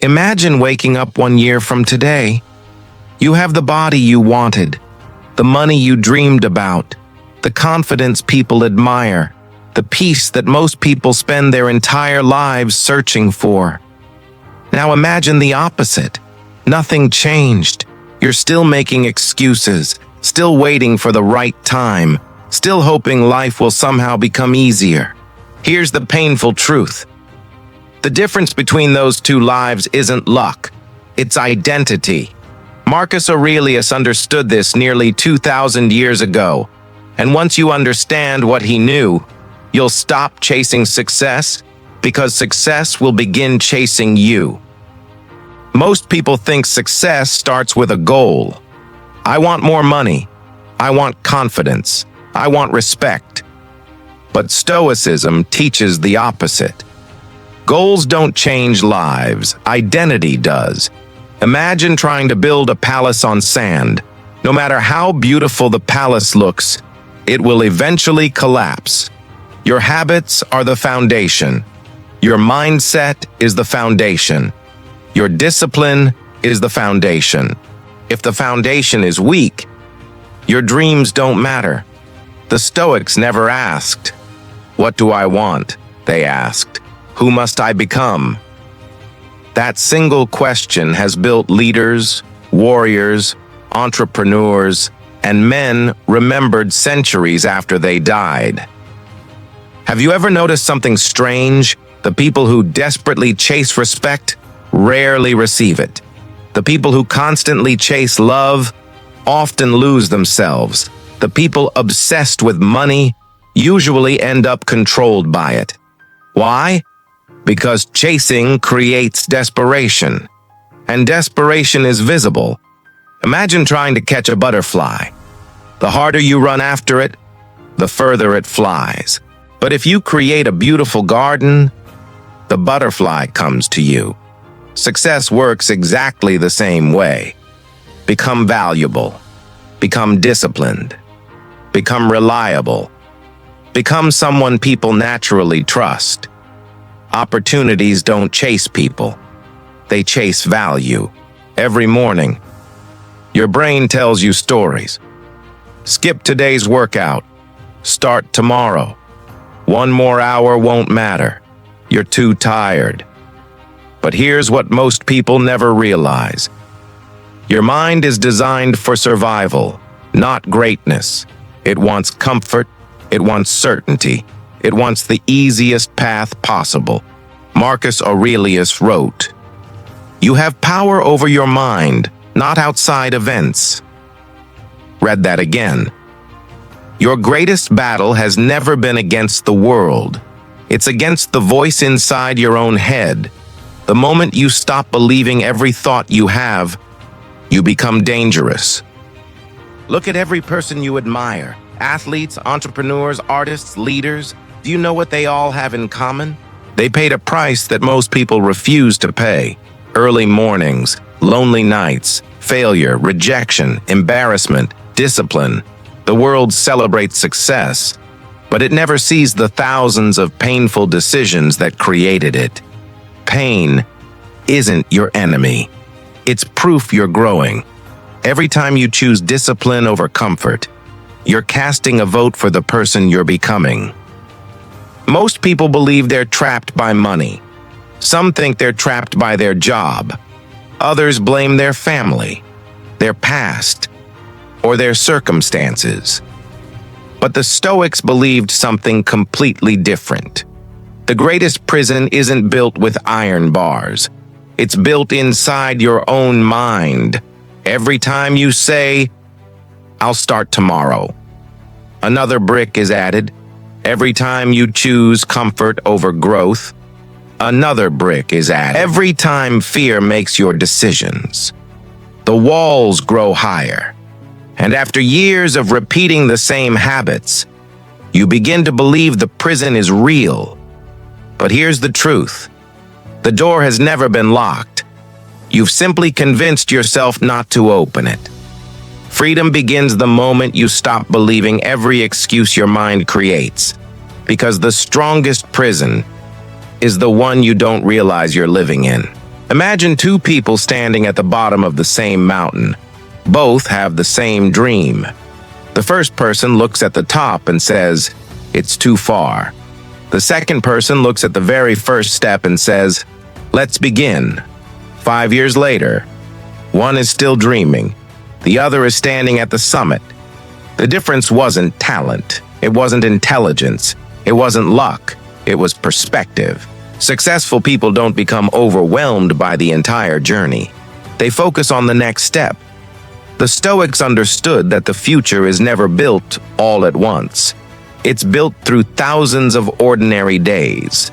Imagine waking up 1 year from today. You have the body you wanted, the money you dreamed about, the confidence people admire, the peace that most people spend their entire lives searching for. Now imagine the opposite. Nothing changed. You're still making excuses, still waiting for the right time, still hoping life will somehow become easier. Here's the painful truth. The difference between those two lives isn't luck, it's identity. Marcus Aurelius understood this nearly 2,000 years ago, and once you understand what he knew, you'll stop chasing success because success will begin chasing you. Most people think success starts with a goal. I want more money. I want confidence. I want respect. But Stoicism teaches the opposite. Goals don't change lives, identity does. Imagine trying to build a palace on sand. No matter how beautiful the palace looks, it will eventually collapse. Your habits are the foundation. Your mindset is the foundation. Your discipline is the foundation. If the foundation is weak, your dreams don't matter. The Stoics never asked, "What do I want?" They asked, "Who must I become?" That single question has built leaders, warriors, entrepreneurs, and men remembered centuries after they died. Have you ever noticed something strange? The people who desperately chase respect rarely receive it. The people who constantly chase love often lose themselves. The people obsessed with money usually end up controlled by it. Why? Because chasing creates desperation, and desperation is visible. Imagine trying to catch a butterfly. The harder you run after it, the further it flies. But if you create a beautiful garden, the butterfly comes to you. Success works exactly the same way. Become valuable. Become disciplined. Become reliable. Become someone people naturally trust. Opportunities don't chase people. They chase value. Every morning, your brain tells you stories. Skip today's workout. Start tomorrow. 1 more hour won't matter. You're too tired. But here's what most people never realize. Your mind is designed for survival, not greatness. It wants comfort. It wants certainty. It wants the easiest path possible. Marcus Aurelius wrote, "You have power over your mind, not outside events." Read that again. Your greatest battle has never been against the world. It's against the voice inside your own head. The moment you stop believing every thought you have, you become dangerous. Look at every person you admire. Athletes, entrepreneurs, artists, leaders. Do you know what they all have in common? They paid a price that most people refuse to pay. Early mornings, lonely nights, failure, rejection, embarrassment, discipline. The world celebrates success, but it never sees the thousands of painful decisions that created it. Pain isn't your enemy. It's proof you're growing. Every time you choose discipline over comfort, you're casting a vote for the person you're becoming. Most people believe they're trapped by money. Some think they're trapped by their job. Others blame their family, their past, or their circumstances. But the Stoics believed something completely different. The greatest prison isn't built with iron bars. It's built inside your own mind. Every time you say, "I'll start tomorrow," another brick is added. Every time you choose comfort over growth, another brick is added. Every time fear makes your decisions, the walls grow higher. And after years of repeating the same habits, you begin to believe the prison is real. But here's the truth. The door has never been locked. You've simply convinced yourself not to open it. Freedom begins the moment you stop believing every excuse your mind creates, because the strongest prison is the one you don't realize you're living in. Imagine two people standing at the bottom of the same mountain. Both have the same dream. The first person looks at the top and says, "It's too far." The second person looks at the very first step and says, "Let's begin." 5 years later, one is still dreaming. The other is standing at the summit. The difference wasn't talent. It wasn't intelligence. It wasn't luck. It was perspective. Successful people don't become overwhelmed by the entire journey. They focus on the next step. The Stoics understood that the future is never built all at once. It's built through thousands of ordinary days,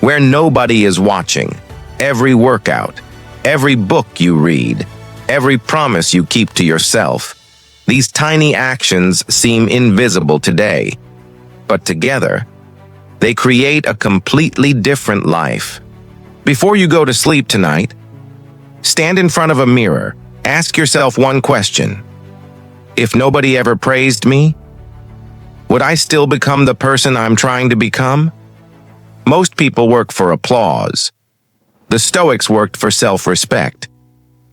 where nobody is watching. Every workout, every book you read, every promise you keep to yourself. These tiny actions seem invisible today, but together, they create a completely different life. Before you go to sleep tonight, stand in front of a mirror. Ask yourself one question. If nobody ever praised me, would I still become the person I'm trying to become? Most people work for applause. The Stoics worked for self-respect,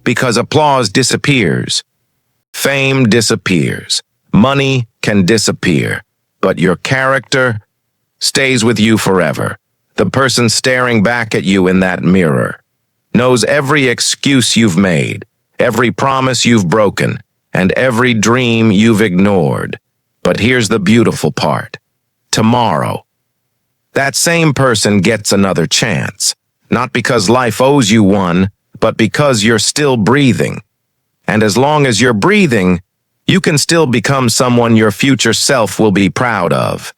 because applause disappears. Fame disappears. Money can disappear, but your character stays with you forever. The person staring back at you in that mirror knows every excuse you've made, every promise you've broken, and every dream you've ignored. But here's the beautiful part. Tomorrow, that same person gets another chance. Not because life owes you one, but because you're still breathing. And as long as you're breathing, you can still become someone your future self will be proud of.